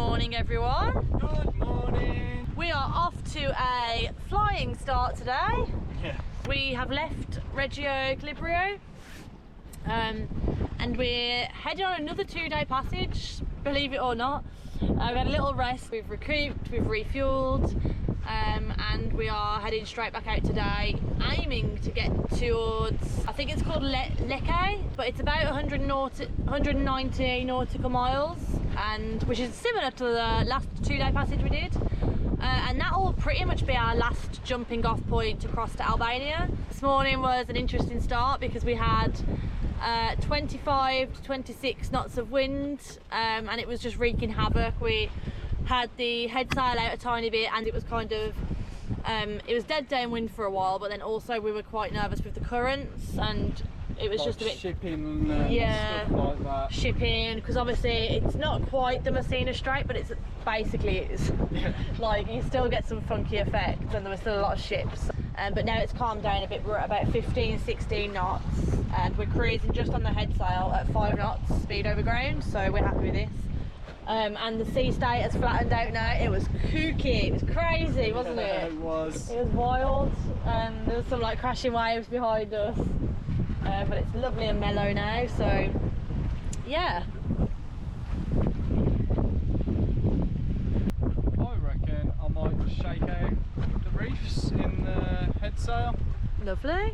morning, everyone. Good morning. We are off to a flying start today. Yeah. We have left Reggio Calabria and we're heading on another 2-day passage, believe it or not. We had a little rest, we've recouped, we've refueled, and we are heading straight back out today, aiming to get towards, I think it's called Lecce, but it's about 190 nautical miles, and which is similar to the last 2-day passage we did. And that will pretty much be our last jumping off point to cross to Albania. This morning was an interesting start because we had 25 to 26 knots of wind, and it was just wreaking havoc. We had the head sail out a tiny bit, and it was kind of it was dead downwind for a while, but then also we were quite nervous with the currents, and it was like just a bit shipping and stuff like that. Shipping, because obviously it's not quite the Messina Strait, but it's basically is. Like, you still get some funky effects, and there were still a lot of ships. But now it's calmed down a bit. We're at about 15, 16 knots, and we're cruising just on the head sail at 5 knots speed over ground, so we're happy with this. And the sea state has flattened out now. It was kooky, it was crazy, wasn't it? It was. It was wild. There was some like crashing waves behind us. But it's lovely and mellow now, so yeah. I reckon I might shake out the reefs in the head sail. Lovely.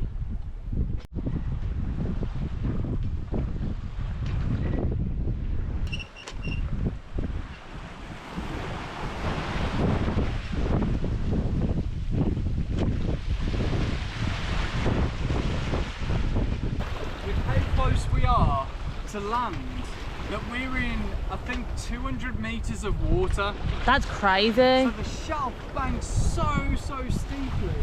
To land, that we're in, I think, 200 meters of water. That's crazy. So the shelf banks so steeply,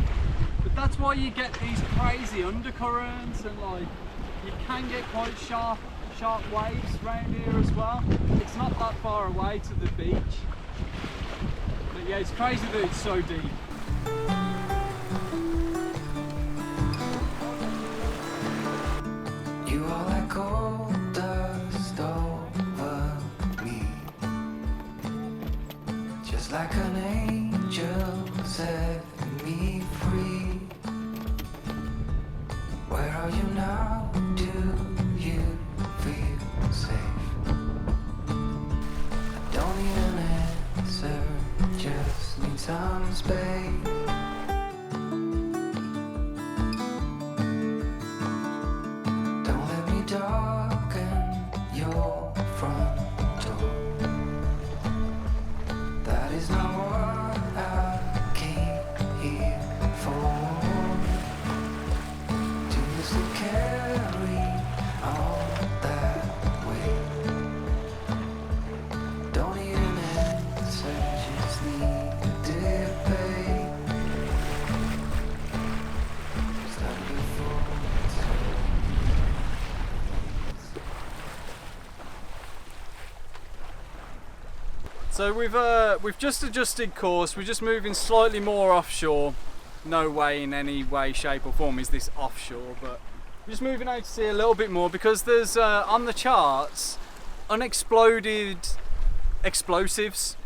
but that's why you get these crazy undercurrents, and like you can get quite sharp waves around here as well. It's not that far away to the beach, but yeah, it's crazy that it's so deep. You are like gold dust over me, just like an angel set me free. Where are you now? Do you feel safe? I don't need an answer, just need some space. Darken your front door. That is not what I came here for. Do you still carry all that weight? Don't need an answer, just need a debate. Stand before So we've just adjusted course. We're just moving slightly more offshore. No way in any way, shape or form is this offshore, but we're just moving out to sea a little bit more because there's on the charts unexploded explosives.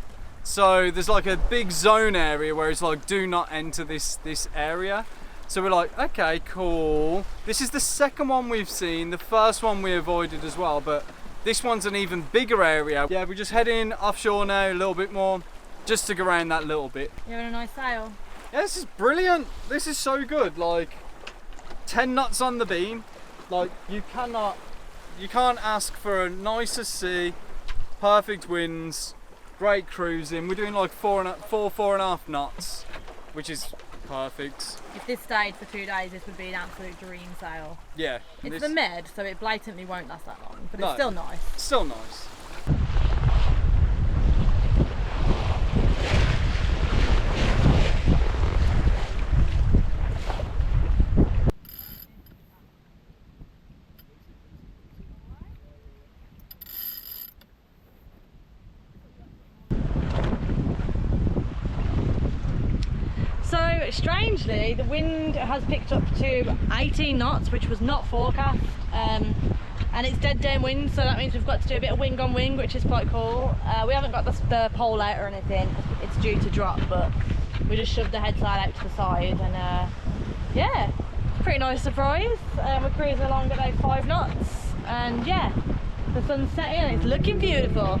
So there's like a big zone area where it's like do not enter this area. So we're like, okay, cool. This is the second one we've seen. The first one we avoided as well, but this one's an even bigger area. Yeah, we're just heading offshore now a little bit more, just to go around that little bit. You're having a nice sail. Yeah, this is brilliant. This is so good. Like 10 knots on the beam. Like you can't ask for a nicer sea, perfect winds, great cruising. We're doing like 4.5 knots, which is perfect. If this stayed for 2 days, this would be an absolute dream sail. Yeah. It's the Med, so it blatantly won't last that long, but No, it's still nice. Still nice. So strangely, the wind has picked up to 18 knots, which was not forecast. and it's dead downwind, so that means we've got to do a bit of wing on wing, which is quite cool. We haven't got the pole out or anything, it's due to drop, but we just shoved the headsail out to the side, and yeah, pretty nice surprise. We're cruising along at about 5 knots, and yeah, the sun's setting and it's looking beautiful.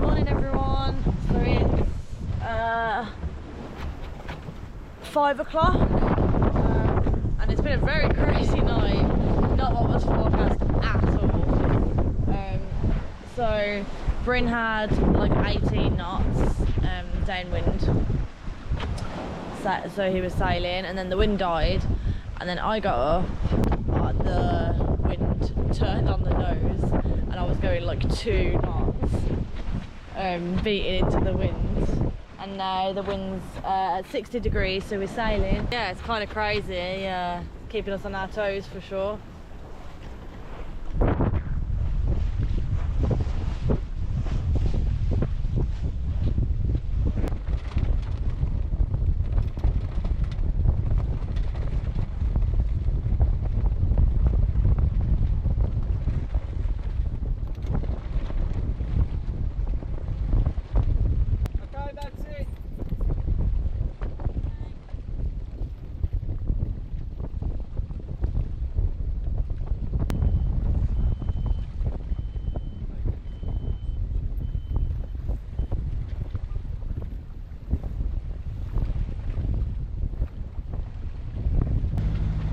Morning everyone, so it's 5 o'clock and it's been a very crazy night, not what was forecast at all. So Bryn had like 18 knots downwind, so he was sailing, and then the wind died, and then I got up, the wind turned on the nose and I was going like 2 knots, beating into the wind, and now the wind's at 60 degrees, so we're sailing. Yeah, it's kind of crazy, keeping us on our toes for sure.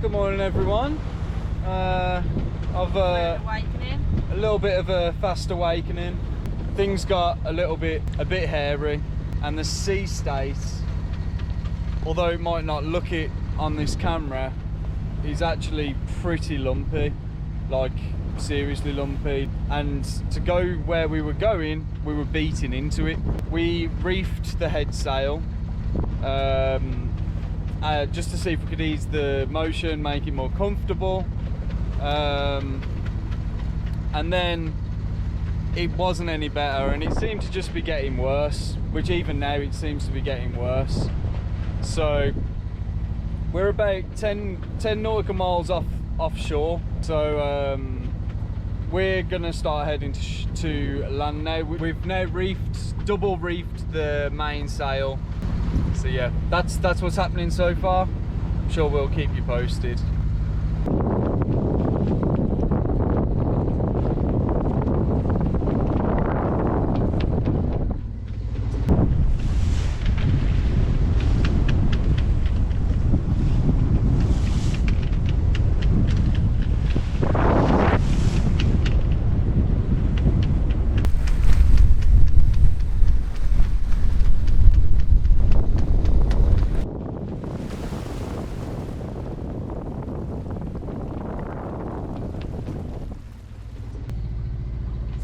Good morning everyone. I've a little bit of a fast awakening. Things got a bit hairy, and the sea state, although it might not look it on this camera, is actually pretty lumpy, like seriously lumpy. And to go where we were going, we were beating into it. We reefed the head sail just to see if we could ease the motion, make it more comfortable, and then it wasn't any better, and it seemed to just be getting worse, which even now it seems to be getting worse. So we're about 10 nautical miles offshore, so we're gonna start heading to land now. We've now double reefed the mainsail. So yeah, that's what's happening so far. I'm sure we'll keep you posted.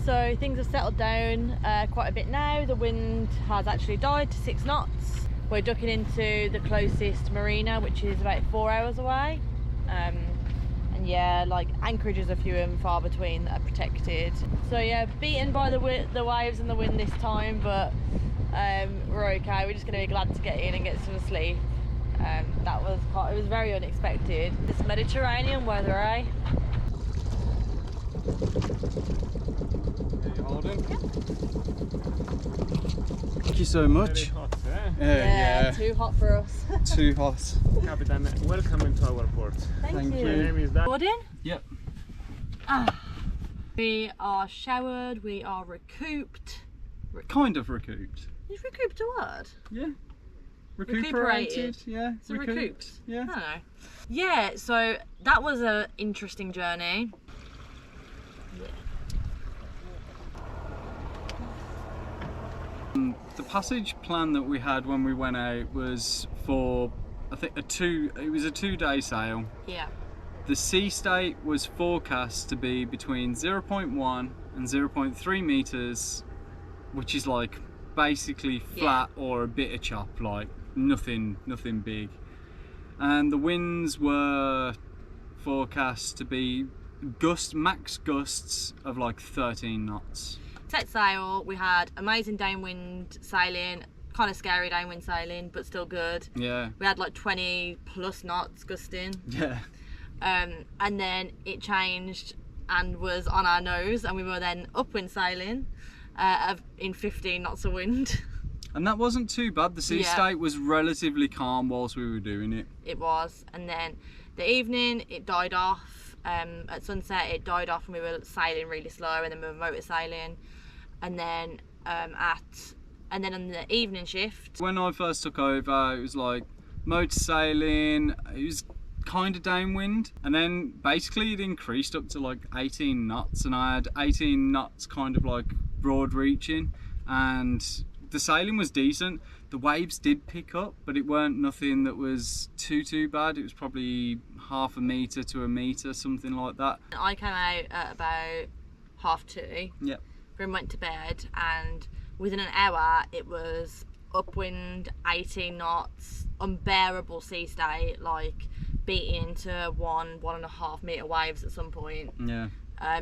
So things have settled down quite a bit now. The wind has actually died to 6 knots. We're ducking into the closest marina, which is about 4 hours away. And yeah, like anchorages are few and far between that are protected. So yeah, beaten by the waves and the wind this time, but we're okay. We're just going to be glad to get in and get some sleep. It was very unexpected. This Mediterranean weather, eh? Are you holding? Yeah. Thank you so much. Very hot, eh? Yeah, Too hot for us. too hot. Captain, welcome into our port. Thank My you. name is Dan. Gordon? Yep. We are showered, we are recouped. Kind of recouped. Is recouped a word? Yeah. Recuperated. Yeah. So recouped. Yeah. I don't know. Yeah, so that was an interesting journey. The passage plan that we had when we went out was for, I think, it was a 2-day sail. Yeah. The sea state was forecast to be between 0.1 and 0.3 meters, which is like basically flat or a bit of chop, like nothing big. And the winds were forecast to be max gusts of like 13 knots. Set sail, we had amazing downwind sailing, kind of scary downwind sailing, but still good. Yeah. We had like 20 plus knots gusting. Yeah. And then it changed and was on our nose, and we were then upwind sailing in 15 knots of wind. And that wasn't too bad. The sea Yeah. state was relatively calm whilst we were doing it. It was. And then the evening it died off. At sunset it died off and we were sailing really slow, and then we were motor sailing. And then on the evening shift, When I first took over, it was like motor sailing, it was kind of downwind, and then basically it increased up to like 18 knots, and I had 18 knots kind of like broad reaching, and the sailing was decent. The waves did pick up, but it weren't nothing that was too bad. It was probably half a metre to a metre, something like that. I came out at about 2:30. Yep. Then went to bed, and within an hour it was upwind 18 knots, unbearable sea state, like beating to 1.5 metre waves at some point. Yeah.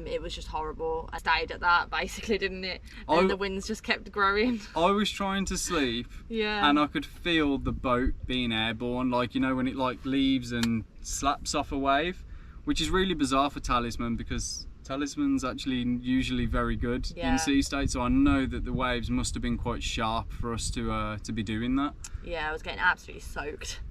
It was just horrible. I stayed at that basically, didn't it? And the winds just kept growing. I was trying to sleep, Yeah. and I could feel the boat being airborne, like, you know, when it like leaves and slaps off a wave, which is really bizarre for Talisman, because Talisman's actually usually very good in sea state, so I know that the waves must have been quite sharp for us to be doing that. Yeah, I was getting absolutely soaked.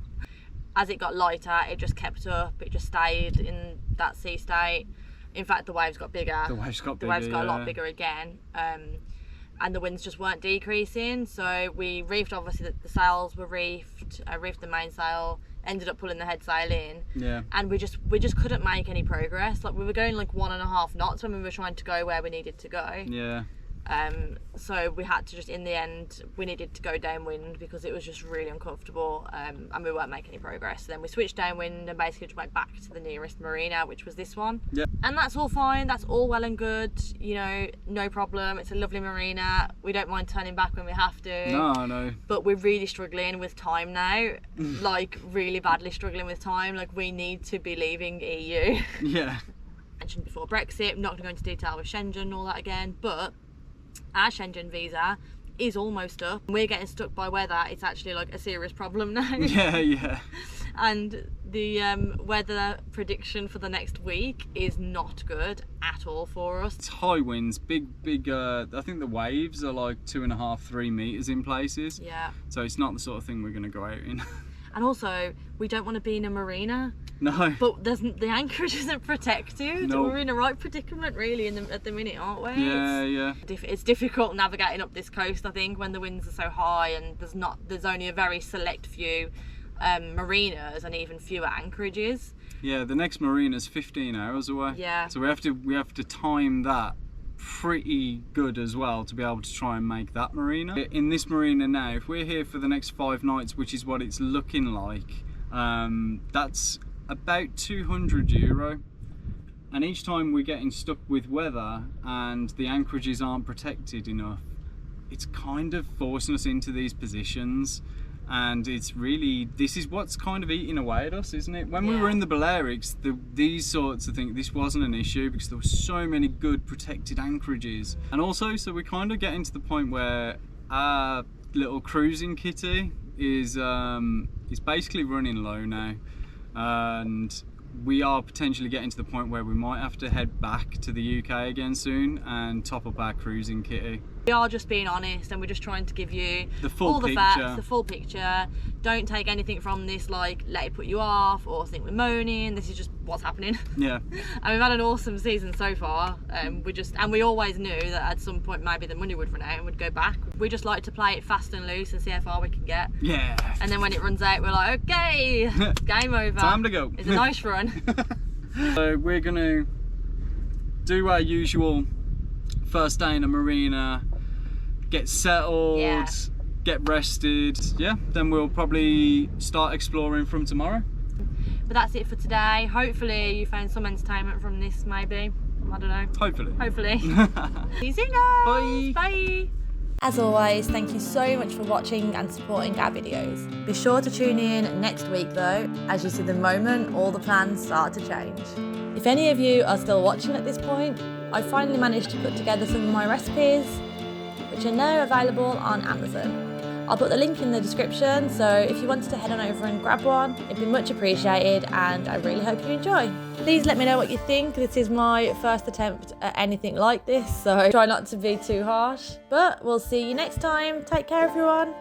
As it got lighter, it just kept up. It just stayed in that sea state. In fact, the waves got bigger. The waves got bigger. The waves got a lot bigger again. And the winds just weren't decreasing. So we reefed, obviously the sails were reefed. I reefed the mainsail, ended up pulling the head sail in. Yeah. And we just couldn't make any progress. Like, we were going like 1.5 knots when we were trying to go where we needed to go. Yeah. So we had to just, in the end, we needed to go downwind because it was just really uncomfortable, and we weren't making any progress. So then we switched downwind and basically just went back to the nearest marina, which was this one. Yeah. And that's all fine, that's all well and good, you know, no problem. It's a lovely marina. We don't mind turning back when we have to. No. But we're really struggling with time now, like really badly struggling with time. Like, we need to be leaving EU. Yeah. Mentioned before Brexit, I'm not going to go into detail with Schengen and all that again, but our Schengen visa is almost up. We're getting stuck by weather. It's actually like a serious problem now. Yeah. And the weather prediction for the next week is not good at all for us. It's high winds, big. I think the waves are like 2.5-3 meters in places. Yeah. So it's not the sort of thing we're going to go out in. And also, we don't want to be in a marina. No. But the anchorage isn't protected. No. We're in a right predicament really at the minute, aren't we? Yeah. It's difficult navigating up this coast, I think, when the winds are so high and there's only a very select few marinas and even fewer anchorages. Yeah, the next marina's 15 hours away. Yeah. So we have to time that pretty good as well to be able to try and make that marina. In this marina now, if we're here for the next 5 nights, which is what it's looking like, that's about €200, and each time we're getting stuck with weather and the anchorages aren't protected enough, it's kind of forcing us into these positions, and it's really, this is what's kind of eating away at us, isn't it? When we were in the Balearics, these sorts of things, this wasn't an issue because there were so many good protected anchorages. And also, so we're kind of getting to the point where our little cruising kitty is basically running low now, and we are potentially getting to the point where we might have to head back to the UK again soon and top up our cruising kitty. We are just being honest, and we're just trying to give you The full all the picture. facts, the full picture. Don't take anything from this like let it put you off or think we're moaning. This is just what's happening. Yeah. And we've had an awesome season so far. We always knew that at some point maybe the money would run out and we'd go back. We just like to play it fast and loose and see how far we can get. Yeah. And then when it runs out, we're like, okay, game over. Time to go. It's a nice run. So we're gonna do our usual first day in a marina, get settled, Yeah. get rested. Yeah, then we'll probably start exploring from tomorrow. But that's it for today. Hopefully you found some entertainment from this, maybe. I don't know. Hopefully. Hopefully. See you soon, guys. Bye. Bye. As always, thank you so much for watching and supporting our videos. Be sure to tune in next week though, as you see the moment all the plans start to change. If any of you are still watching at this point, I finally managed to put together some of my recipes, which are now available on Amazon. I'll put the link in the description, so if you wanted to head on over and grab one, it'd be much appreciated, and I really hope you enjoy. Please let me know what you think. This is my first attempt at anything like this, so try not to be too harsh. But we'll see you next time. Take care, everyone.